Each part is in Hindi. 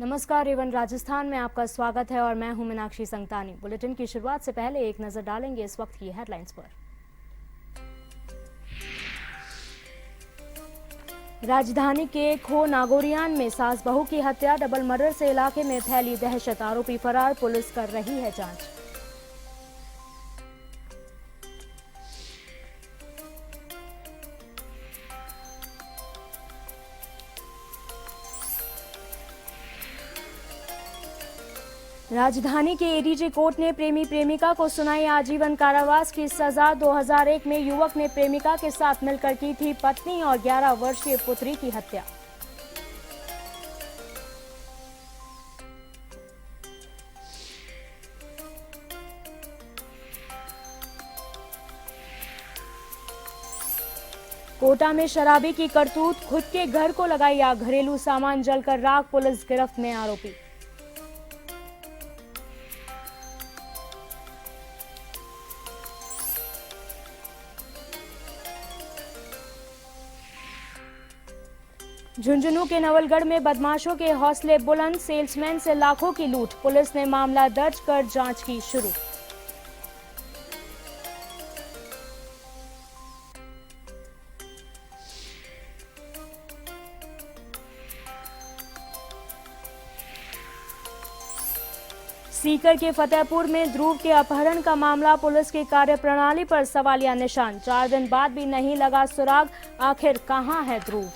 नमस्कार, एवन राजस्थान में आपका स्वागत है और मैं हूं मीनाक्षी संगतानी। बुलेटिन की शुरुआत से पहले एक नजर डालेंगे इस वक्त की हेडलाइंस पर। राजधानी के खो नागोरियान में सास बहू की हत्या, डबल मर्डर से इलाके में फैली दहशत, आरोपी फरार, पुलिस कर रही है जांच। राजधानी के एडीजे कोर्ट ने प्रेमी प्रेमिका को सुनाई आजीवन कारावास की सजा। 2001 में युवक ने प्रेमिका के साथ मिलकर की थी पत्नी और 11 वर्षीय पुत्री की हत्या। कोटा में शराबी की करतूत, खुद के घर को लगाई आग, घरेलू सामान जलकर राख, पुलिस गिरफ्त में आरोपी। झुंझुनू के नवलगढ़ में बदमाशों के हौसले बुलंद, सेल्समैन से लाखों की लूट, पुलिस ने मामला दर्ज कर जांच की शुरू। सीकर के फतेहपुर में ध्रुव के अपहरण का मामला, पुलिस की कार्यप्रणाली पर सवालिया निशान, 4 दिन बाद भी नहीं लगा सुराग, आखिर कहां है ध्रुव।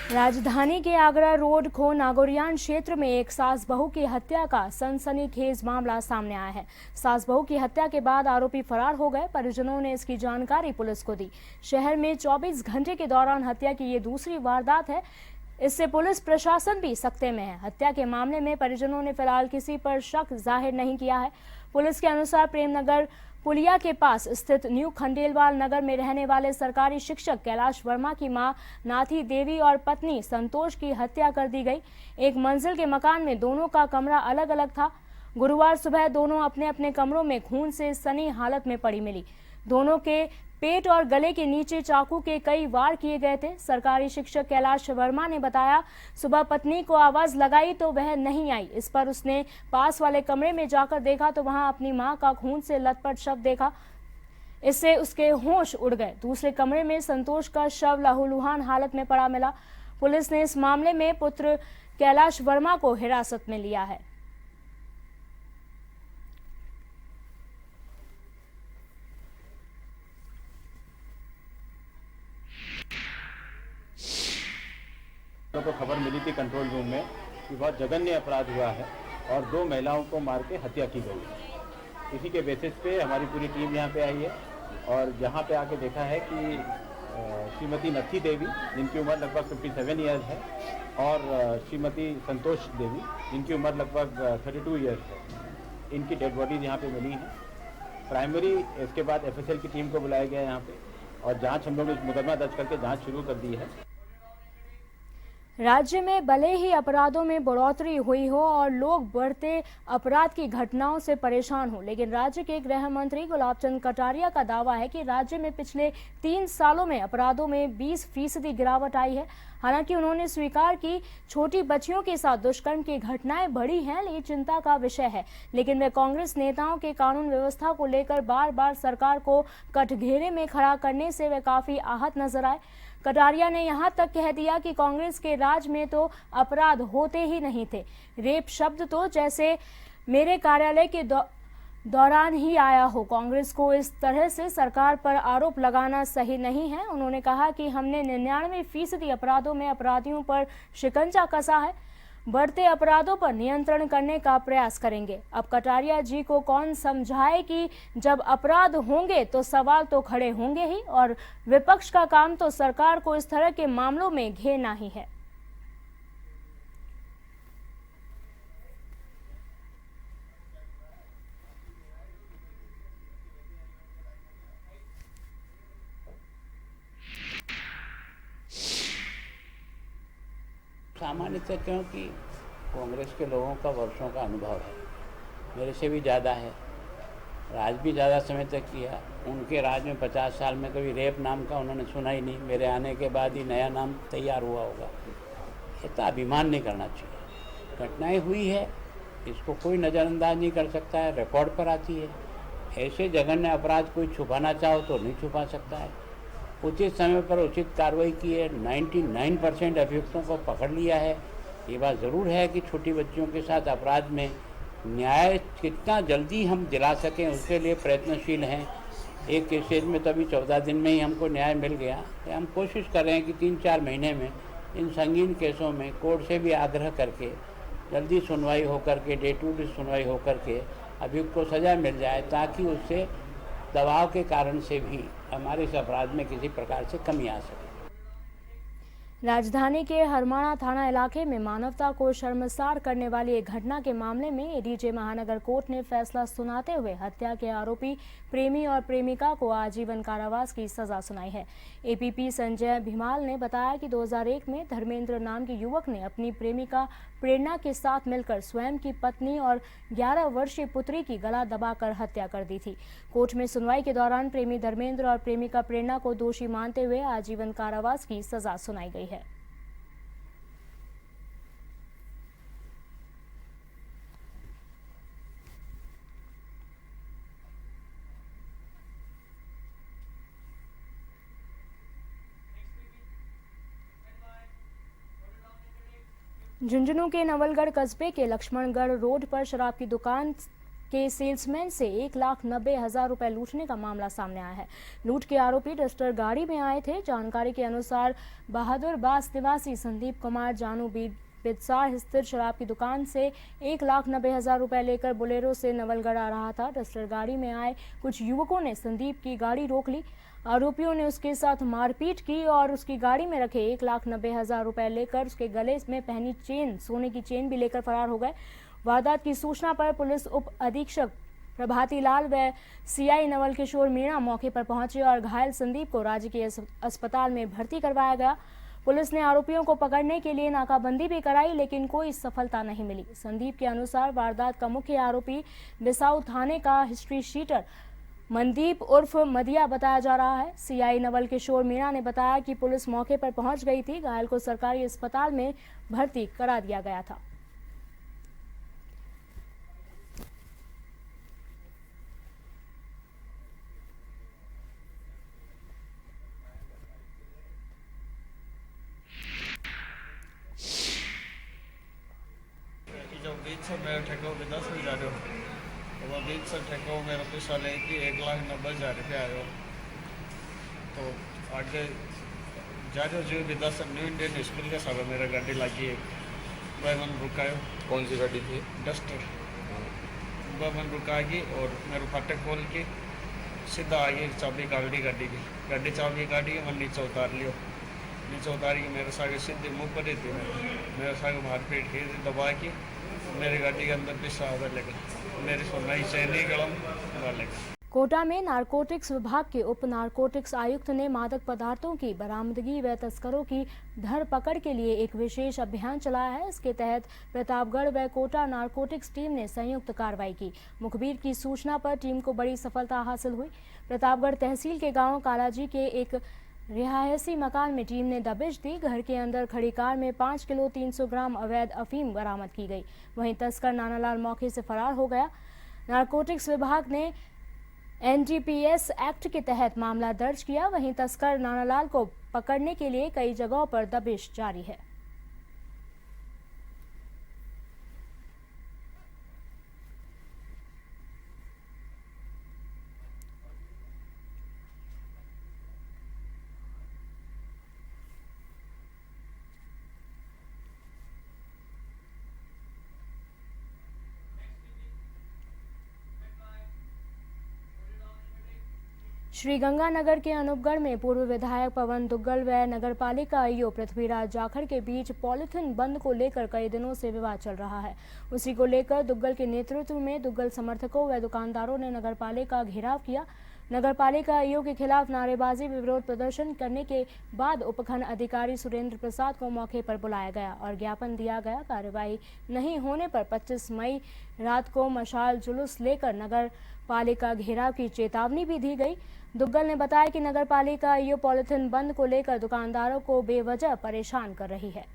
राजधानी के आगरा रोड खो नागोरियान क्षेत्र में एक सास बहू की हत्या का सनसनीखेज मामला सामने आया है। सास बहू की हत्या के बाद आरोपी फरार हो गए। परिजनों ने इसकी जानकारी पुलिस को दी। शहर में 24 घंटे के दौरान हत्या की ये दूसरी वारदात है। इससे पुलिस प्रशासन भी सकते में है। हत्या के मामले में परिजनों ने फिलहाल किसी पर शक जाहिर नहीं किया है। पुलिस के अनुसार प्रेमनगर पुलिया के पास स्थित न्यू खंडेलवाल नगर में रहने वाले सरकारी शिक्षक कैलाश वर्मा की मां नाथी देवी और पत्नी संतोष की हत्या कर दी गई। एक मंजिल के मकान में दोनों का कमरा अलग अलग था। गुरुवार सुबह दोनों अपने अपने कमरों में खून से सनी हालत में पड़ी मिली। दोनों के पेट और गले के नीचे चाकू के कई वार किए गए थे। सरकारी शिक्षक कैलाश वर्मा ने बताया, सुबह पत्नी को आवाज लगाई तो वह नहीं आई। इस पर उसने पास वाले कमरे में जाकर देखा तो वहां अपनी मां का खून से लथपथ शव देखा। इससे उसके होश उड़ गए। दूसरे कमरे में संतोष का शव लहूलुहान हालत में पड़ा मिला। पुलिस ने इस मामले में पुत्र कैलाश वर्मा को हिरासत में लिया है। को खबर मिली थी कंट्रोल रूम में कि बहुत जघन्य अपराध हुआ है और 2 महिलाओं को मार के हत्या की गई है। इसी के बेसिस पे हमारी पूरी टीम यहाँ पे आई है और यहाँ पे आके देखा है कि श्रीमती नथी देवी, जिनकी उम्र लगभग 57 ईयर्स है, और श्रीमती संतोष देवी, जिनकी उम्र लगभग 32 ईयर्स है, इनकी डेड बॉडीज यहाँ पे मिली हैं। प्राइमरी इसके बाद एफएसएल की टीम को बुलाया गया यहाँ पे और जाँच हम लोग ने मुकदमा दर्ज करके जाँच शुरू कर दी है। राज्य में भले ही अपराधों में बढ़ोतरी हुई हो और लोग बढ़ते अपराध की घटनाओं से परेशान हो, लेकिन राज्य के गृह मंत्री गुलाबचंद कटारिया का दावा है कि राज्य में पिछले 3 सालों में अपराधों में 20% गिरावट आई है। हालांकि उन्होंने स्वीकार की छोटी बच्चियों के साथ दुष्कर्म की घटनाएं बढ़ी हैं, ये चिंता का विषय है। लेकिन वे कांग्रेस नेताओं के कानून व्यवस्था को लेकर बार बार सरकार को कटघरे में खड़ा करने से वे काफी आहत नजर आए। कटारिया ने यहां तक कह दिया कि कांग्रेस के राज में तो अपराध होते ही नहीं थे। रेप शब्द तो जैसे मेरे कार्यालय के दौरान ही आया हो। कांग्रेस को इस तरह से सरकार पर आरोप लगाना सही नहीं है। उन्होंने कहा कि हमने 99% अपराधों में अपराधियों पर शिकंजा कसा है। बढ़ते अपराधों पर नियंत्रण करने का प्रयास करेंगे। अब कटारिया जी को कौन समझाए कि जब अपराध होंगे तो सवाल तो खड़े होंगे ही, और विपक्ष का काम तो सरकार को इस तरह के मामलों में घेरना ही है। सामान्यतः क्योंकि कांग्रेस के लोगों का वर्षों का अनुभव है, मेरे से भी ज़्यादा है, राज भी ज़्यादा समय तक किया। उनके राज में 50 साल में कभी रेप नाम का उन्होंने सुना ही नहीं, मेरे आने के बाद ही नया नाम तैयार हुआ होगा। इतना अभिमान नहीं करना चाहिए। घटनाएं हुई है, इसको कोई नज़रअंदाज नहीं कर सकता है, रिकॉर्ड पर आती है। ऐसे जघन्य अपराध कोई छुपाना चाहो तो नहीं छुपा सकता है। उचित समय पर उचित कार्रवाई की है, 99% अभियुक्तों को पकड़ लिया है। ये बात ज़रूर है कि छोटी बच्चियों के साथ अपराध में न्याय कितना जल्दी हम दिला सकें उसके लिए प्रयत्नशील हैं। एक केसेज में तो अभी 14 दिन में ही हमको न्याय मिल गया। तो हम कोशिश कर रहे हैं कि 3-4 महीने में इन संगीन केसों में कोर्ट से भी आग्रह करके जल्दी सुनवाई होकर के, डे टू डे सुनवाई होकर के अभियुक्त को सज़ा मिल जाए, ताकि उससे दबाव के कारण से भी हमारे इस अपराध में किसी प्रकार से कमी आ सके। राजधानी के हरमाणा थाना इलाके में मानवता को शर्मसार करने वाली एक घटना के मामले में एडीजे महानगर कोर्ट ने फैसला सुनाते हुए हत्या के आरोपी प्रेमी और प्रेमिका को आजीवन कारावास की सजा सुनाई है। एपीपी संजय भीमाल ने बताया कि 2001 में धर्मेंद्र नाम के युवक ने अपनी प्रेमिका प्रेरणा के साथ मिलकर स्वयं की पत्नी और 11 वर्षीय पुत्री की गला दबाकर हत्या कर दी थी। कोर्ट में सुनवाई के दौरान प्रेमी धर्मेंद्र और प्रेमिका प्रेरणा को दोषी मानते हुए आजीवन कारावास की सजा सुनाई गई है। झुंझुनू के नवलगढ़ कस्बे के लक्ष्मणगढ़ रोड पर शराब की दुकान के सेल्समैन से 1,90,000 रुपए लूटने का मामला सामने आया है। लूट के आरोपी डस्टर गाड़ी में आए थे। जानकारी के अनुसार बहादुरबास निवासी संदीप कुमार जानू बिदसार स्थित शराब की दुकान से 1,90,000 रुपए लेकर बोलेरो से नवलगढ़ आ रहा था। डस्टर गाड़ी में आए कुछ युवकों ने संदीप की गाड़ी रोक ली। आरोपियों ने उसके साथ मारपीट की और उसकी गाड़ी में रखे 1,90,000 रुपए लेकर उसके गले में पहनी चेन, सोने की चेन भी लेकर फरार हो गए। वारदात की सूचना पर पुलिस उप अधीक्षक प्रभाती लाल व सीआई नवल किशोर मीणा मौके पर पहुंचे और घायल संदीप को राजकीय अस्पताल में भर्ती करवाया गया। पुलिस ने आरोपियों को पकड़ने के लिए नाकाबंदी भी कराई, लेकिन कोई सफलता नहीं मिली। संदीप के अनुसार वारदात का मुख्य आरोपी बिसाऊ थाने का हिस्ट्री शीटर मनदीप उर्फ मदिया बताया जा रहा है। सीआई नवल किशोर मीणा ने बताया कि पुलिस मौके पर पहुंच गई थी। घायल को सरकारी अस्पताल में भर्ती करा दिया गया था। जब 20 मेरा ठेका 10,000 तो 20 ठेका मेरा पैसा लेके 1,90,000 रुपये आयो। तो आगे जा रहे जो भी 10 न्यू इंडियन स्कूल के साथ मेरा गाड़ी लगी है। मैंने रुकायो। कौन सी गाड़ी थी? डस्टर। मैंने रुकाएगी और मेरे फाटक खोल के सीधा आगे चाबी गाड़ी की चाबी गाड़ी मैंने नीचे उतार लियो। नीचे उतार के मेरे सागे सीधे मुँह पर ही थी। मेरे सागे मारपीट की दबा के मेरी गाड़ी के अंदर पैसा आने लगा। मेरी सोनाई चैन ही गलम डालेगा। कोटा में नारकोटिक्स विभाग के उप नारकोटिक्स आयुक्त ने मादक पदार्थों की बरामदगी व तस्करों की धरपकड़ के लिए एक विशेष अभियान चलाया है। इसके तहत प्रतापगढ़ व कोटा नारकोटिक्स टीम ने संयुक्त कार्रवाई की। मुखबिर की सूचना पर टीम को बड़ी सफलता हासिल हुई। प्रतापगढ़ तहसील के गांव कालाजी के एक रिहायशी मकान में टीम ने दबिश दी। घर के अंदर खड़ी कार में 5 किलो 300 ग्राम अवैध अफीम बरामद की गई। वहीं तस्कर नानालाल मौके से फरार हो गया। नारकोटिक्स विभाग ने एनडीपीएस एक्ट के तहत मामला दर्ज किया। वहीं तस्कर नानालाल को पकड़ने के लिए कई जगहों पर दबिश जारी है। श्रीगंगानगर के अनूपगढ़ में पूर्व विधायक पवन दुग्गल व नगरपालिका आईओ पृथ्वीराज जाखड़ के बीच पॉलिथीन बंद को लेकर कई दिनों से विवाद चल रहा है। उसी को लेकर दुग्गल के नेतृत्व में दुग्गल समर्थकों व दुकानदारों ने नगरपालिका घेराव किया। नगरपालिका ईओ के खिलाफ नारेबाजी में विरोध प्रदर्शन करने के बाद उपखंड अधिकारी सुरेंद्र प्रसाद को मौके पर बुलाया गया और ज्ञापन दिया गया। कार्रवाई नहीं होने पर 25 मई रात को मशाल जुलूस लेकर नगर पालिका घेराव की चेतावनी भी दी गई। दुग्गल ने बताया कि नगर पालिका ईओ पॉलिथीन बंद को लेकर दुकानदारों को बेवजह परेशान कर रही है।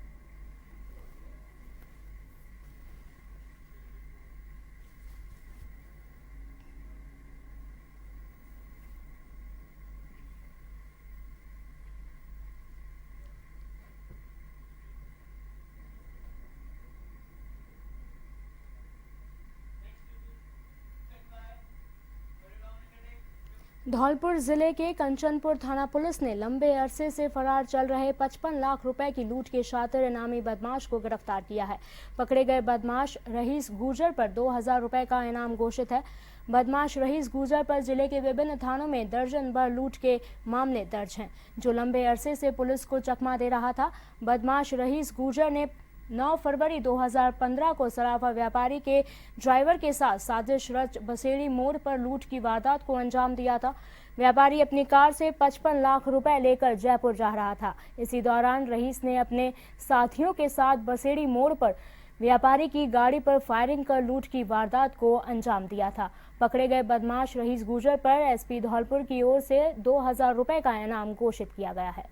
धौलपुर जिले के कंचनपुर थाना पुलिस ने लंबे अरसे से फरार चल रहे 55 लाख रुपए की लूट के शातिर इनामी बदमाश को गिरफ्तार किया है। पकड़े गए बदमाश रहीस गुर्जर पर 2000 रुपए का इनाम घोषित है। बदमाश रहीस गुर्जर पर जिले के विभिन्न थानों में दर्जन भर लूट के मामले दर्ज हैं, जो लंबे अरसे से पुलिस को चकमा दे रहा था। बदमाश रहीस गुर्जर ने 9 फरवरी 2015 को सराफा व्यापारी के ड्राइवर के साथ साजिश रच बसेड़ी मोड़ पर लूट की वारदात को अंजाम दिया था। व्यापारी अपनी कार से 55 लाख रुपए लेकर जयपुर जा रहा था। इसी दौरान रहीस ने अपने साथियों के साथ बसेड़ी मोड़ पर व्यापारी की गाड़ी पर फायरिंग कर लूट की वारदात को अंजाम दिया था। पकड़े गए बदमाश रहीस गुर्जर पर एसपी धौलपुर की ओर से 2000 रुपए का इनाम घोषित किया गया है।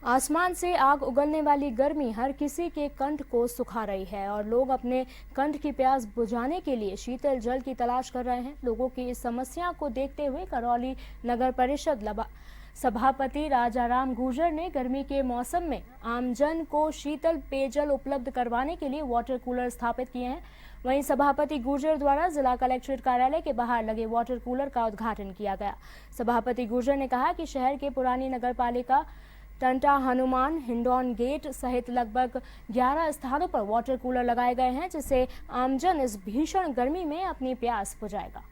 आसमान से आग उगलने वाली गर्मी हर किसी के कंठ को सुखा रही है और लोग अपने कंठ की प्यास बुझाने के लिए शीतल जल की तलाश कर रहे हैं। लोगों की इस समस्या को देखते हुए करौली नगर परिषद सभापति राजाराम गुर्जर ने गर्मी के मौसम में आमजन को शीतल पेयजल उपलब्ध करवाने के लिए वाटर कूलर स्थापित किए हैं। वहीं सभापति गुर्जर द्वारा जिला कलेक्ट्रेट कार्यालय के बाहर लगे वाटर कूलर का उद्घाटन किया गया। सभापति गुर्जर ने कहा कि शहर के पुरानी नगर पालिका टंटा, हनुमान, हिंडौन गेट सहित लगभग 11 स्थानों पर वाटर कूलर लगाए गए हैं, जिससे आमजन इस भीषण गर्मी में अपनी प्यास बुझाएगा।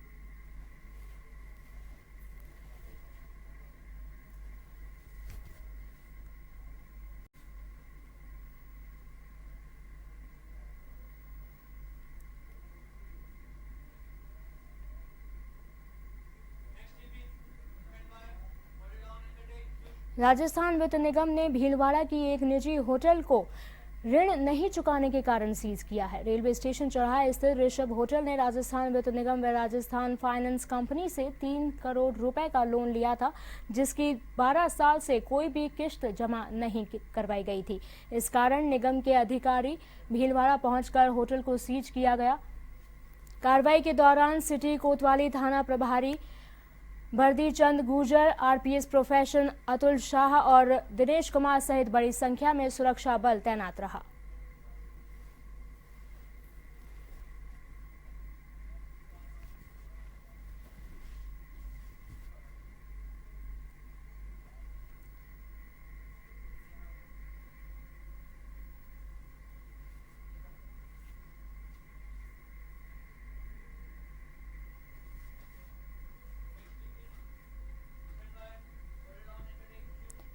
राजस्थान वित्त निगम ने भीलवाड़ा की एक निजी होटल को ऋण नहीं चुकाने के कारण सीज किया है। रेलवे स्टेशन चौराहा स्थित ऋषभ होटल ने राजस्थान वित्त निगम व राजस्थान फाइनेंस कंपनी से 3 करोड़ रुपए का लोन लिया था, जिसकी 12 साल से कोई भी किश्त जमा नहीं करवाई गई थी। इस कारण निगम के अधिकारी भीलवाड़ा पहुंचकर होटल को सीज किया गया। कार्रवाई के दौरान सिटी कोतवाली थाना प्रभारी बर्दी चंद गुर्जर, आरपीएस प्रोफेशन अतुल शाह और दिनेश कुमार सहित बड़ी संख्या में सुरक्षा बल तैनात रहा।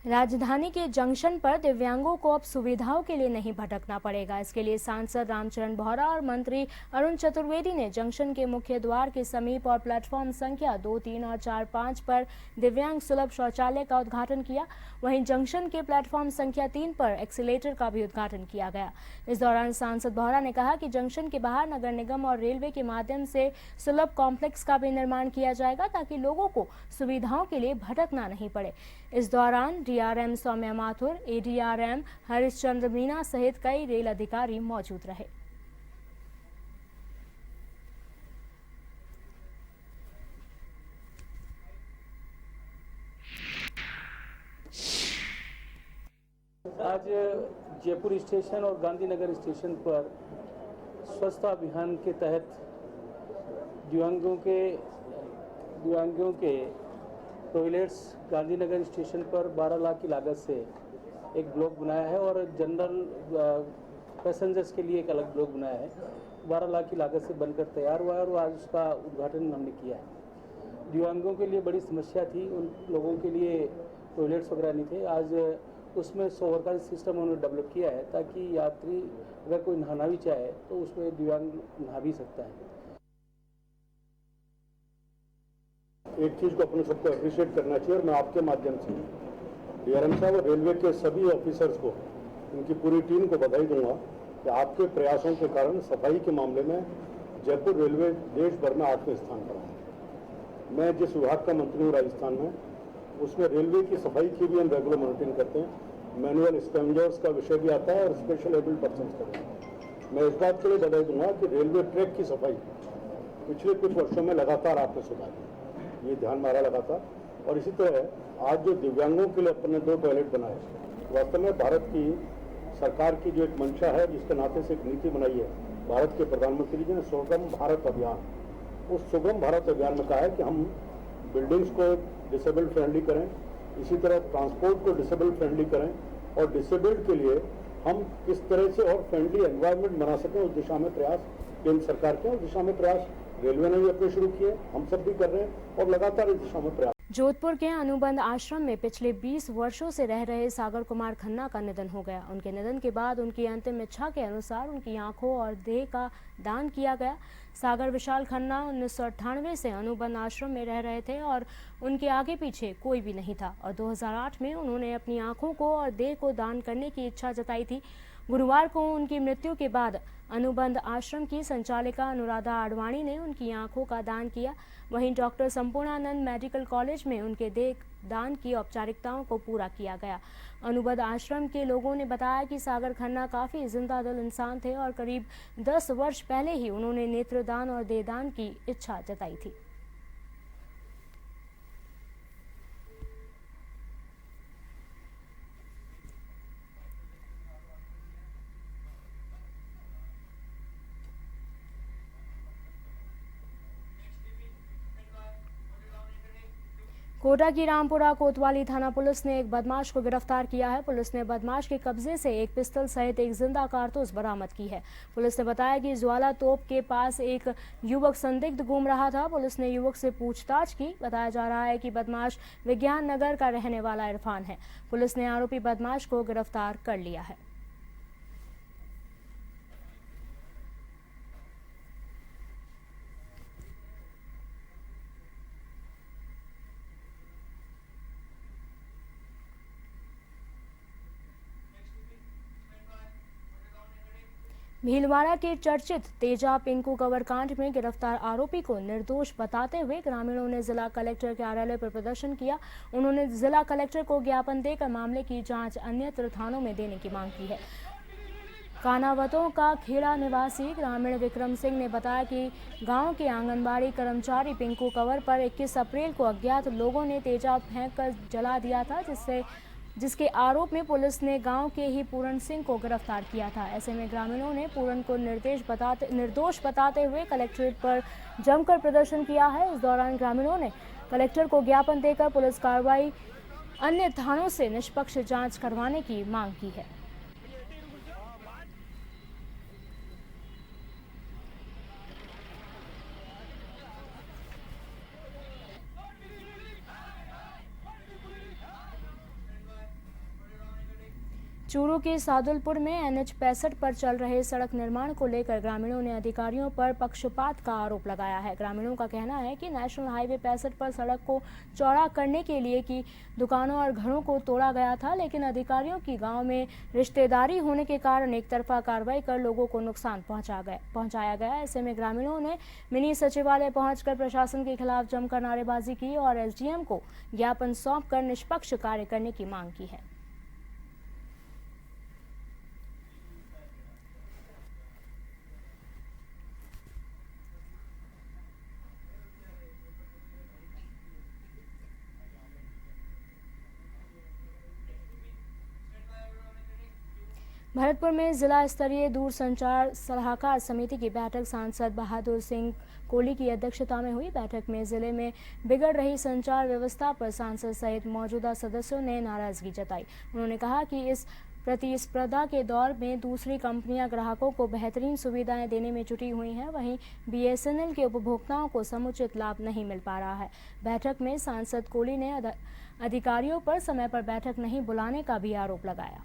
राजधानी के जंक्शन पर दिव्यांगों को अब सुविधाओं के लिए नहीं भटकना पड़ेगा। इसके लिए सांसद रामचरण बोहरा और मंत्री अरुण चतुर्वेदी ने जंक्शन के मुख्य द्वार के समीप और प्लेटफॉर्म संख्या 2, 3 और 4, 5 पर दिव्यांग सुलभ शौचालय का उद्घाटन किया। वहीं जंक्शन के प्लेटफॉर्म संख्या 3 पर एक्सीलेटर का भी उद्घाटन किया गया। इस दौरान सांसद बोहरा ने कहा कि जंक्शन के बाहर नगर निगम और रेलवे के माध्यम से सुलभ कॉम्प्लेक्स का भी निर्माण किया जाएगा, ताकि लोगों को सुविधाओं के लिए भटकना नहीं पड़े। इस दौरान डीआरएम सौम्या माथुर, एडीआरएम हरिश्चंद्र मीना सहित कई रेल अधिकारी मौजूद रहे। आज जयपुर स्टेशन और गांधीनगर स्टेशन पर स्वच्छता अभियान के तहत दिव्यांगों के टॉयलेट्स गांधीनगर स्टेशन पर 12 लाख की लागत से एक ब्लॉक बनाया है और जनरल पैसेंजर्स के लिए एक अलग ब्लॉक बनाया है। 12 लाख की लागत से बनकर तैयार हुआ है और आज उसका उद्घाटन हमने किया है। दिव्यांगों के लिए बड़ी समस्या थी, उन लोगों के लिए टॉयलेट्स वगैरह नहीं थे। आज उसमें सोवर का सिस्टम उन्होंने डेवलप किया है ताकि यात्री अगर कोई नहाना भी चाहे तो उसमें दिव्यांग नहा भी सकता है। एक चीज़ को अपने सबको अप्रिशिएट करना चाहिए और मैं आपके माध्यम से डीआरएम साहब और रेलवे के सभी ऑफिसर्स को, उनकी पूरी टीम को बधाई दूंगा कि आपके प्रयासों के कारण सफाई के मामले में जयपुर रेलवे देश भर में 8वें स्थान पर है। मैं जिस विभाग का मंत्री हूँ राजस्थान में, उसमें रेलवे की सफाई की भी हम रेगुलर मॉनिटरिंग करते हैं। मैनुअल स्कैवेंजर्स का विषय भी आता है और स्पेशल एबल्ड पर्सन्स का भी। मैं इस बात के लिए बधाई दूंगा कि रेलवे ट्रैक की सफाई पिछले कुछ वर्षों में लगातार आपने सुधार की, ये ध्यान मारा लगातार। और इसी तरह आज जो दिव्यांगों के लिए अपने 2 टॉयलेट बनाए, वास्तव में भारत की सरकार की जो एक मंशा है, जिसके नाते से एक नीति बनाई है भारत के प्रधानमंत्री जी ने, सुगम भारत अभियान। उस सुगम भारत अभियान में कहा है कि हम बिल्डिंग्स को डिसेबल फ्रेंडली करें, इसी तरह ट्रांसपोर्ट को डिसेबल फ्रेंडली करें और डिसेबल्ड के लिए हम किस तरह से और फ्रेंडली एनवायरनमेंट बना सकें, उस दिशा में प्रयास केंद्र सरकार के, उस दिशा में प्रयास रेलवे ने भी अपने शुरू किए, हम सब भी कर रहे हैं और लगातार इस दिशा में प्रयास। जोधपुर के अनुबंध आश्रम में पिछले 20 वर्षों से रह रहे सागर कुमार खन्ना का निधन हो गया। उनके निधन के बाद उनकी अंतिम इच्छा के अनुसार उनकी आंखों और देह का दान किया गया। सागर विशाल खन्ना 1998 से अनुबंध आश्रम में रह रहे थे और उनके आगे पीछे कोई भी नहीं था और 2008 में उन्होंने अपनी आंखों को और देह को दान करने की इच्छा जताई थी। गुरुवार को उनकी मृत्यु के बाद अनुबंध आश्रम की संचालिका अनुराधा आडवाणी ने उनकी आंखों का दान किया। वहीं डॉक्टर संपूर्णानंद मेडिकल कॉलेज में उनके देह दान की औपचारिकताओं को पूरा किया गया। अनुबंध आश्रम के लोगों ने बताया कि सागर खन्ना काफ़ी जिंदा दिल इंसान थे और करीब 10 वर्ष पहले ही उन्होंने नेत्रदान और देहदान की इच्छा जताई थी। कोटा की रामपुरा कोतवाली थाना पुलिस ने एक बदमाश को गिरफ्तार किया है। पुलिस ने बदमाश के कब्जे से एक पिस्तौल सहित एक जिंदा कारतूस बरामद की है। पुलिस ने बताया कि ज्वाला तोप के पास एक युवक संदिग्ध घूम रहा था। पुलिस ने युवक से पूछताछ की। बताया जा रहा है कि बदमाश विज्ञान नगर का रहने वाला इरफान है। पुलिस ने आरोपी बदमाश को गिरफ्तार कर लिया है। भीलवाड़ा के चर्चित तेजा पिंकू कवर कांड में गिरफ्तार आरोपी को निर्दोष बताते हुए ग्रामीणों ने जिला कलेक्टर कार्यालय पर प्रदर्शन किया। उन्होंने जिला कलेक्टर को ज्ञापन देकर मामले की जांच अन्यत्र थानों में देने की मांग की है। कानावतों का खेड़ा निवासी ग्रामीण विक्रम सिंह ने बताया कि गांव के आंगनबाड़ी कर्मचारी पिंकू कंवर पर 21 अप्रैल को अज्ञात लोगों ने तेजा फेंककर जला दिया था, जिसके आरोप में पुलिस ने गांव के ही पूरन सिंह को गिरफ्तार किया था। ऐसे में ग्रामीणों ने पूरन को निर्दोष बताते हुए कलेक्ट्रेट पर जमकर प्रदर्शन किया है। इस दौरान ग्रामीणों ने कलेक्टर को ज्ञापन देकर पुलिस कार्रवाई अन्य थानों से निष्पक्ष जांच करवाने की मांग की है। चूरू के सादुलपुर में NH 65 पर चल रहे सड़क निर्माण को लेकर ग्रामीणों ने अधिकारियों पर पक्षपात का आरोप लगाया है। ग्रामीणों का कहना है कि नेशनल हाईवे 65 पर सड़क को चौड़ा करने के लिए की दुकानों और घरों को तोड़ा गया था, लेकिन अधिकारियों की गांव में रिश्तेदारी होने के कारण एक तरफा कार्रवाई कर लोगों को नुकसान पहुंचाया गया। ऐसे में ग्रामीणों ने मिनी सचिवालय पहुंचकर प्रशासन के खिलाफ जमकर नारेबाजी की और SDM को ज्ञापन सौंपकर निष्पक्ष कार्य करने की मांग की है। भरतपुर में जिला स्तरीय दूरसंचार सलाहकार समिति की बैठक सांसद बहादुर सिंह कोहली की अध्यक्षता में हुई। बैठक में जिले में बिगड़ रही संचार व्यवस्था पर सांसद सहित मौजूदा सदस्यों ने नाराजगी जताई। उन्होंने कहा कि इस प्रतिस्पर्धा के दौर में दूसरी कंपनियां ग्राहकों को बेहतरीन सुविधाएं देने में जुटी हुई हैं, वहीं BSNL के उपभोक्ताओं को समुचित लाभ नहीं मिल पा रहा है। बैठक में सांसद कोहली ने अधिकारियों पर समय पर बैठक नहीं बुलाने का भी आरोप लगाया।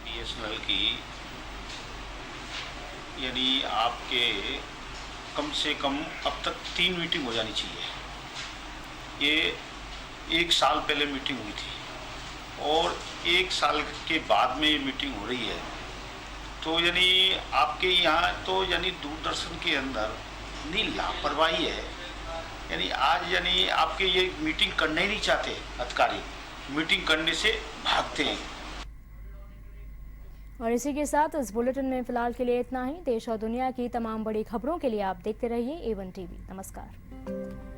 BSNL की यानी आपके कम से कम अब तक 3 मीटिंग हो जानी चाहिए। ये 1 साल पहले मीटिंग हुई थी और 1 साल के बाद में ये मीटिंग हो रही है। तो यानी आपके यहाँ तो यानी दूरदर्शन के अंदर इतनी लापरवाही है। यानी आज यानी आपके ये मीटिंग करना ही नहीं चाहते अधिकारी, मीटिंग करने से भागते हैं। और इसी के साथ इस बुलेटिन में फिलहाल के लिए इतना ही। देश और दुनिया की तमाम बड़ी खबरों के लिए आप देखते रहिए A1 TV। नमस्कार।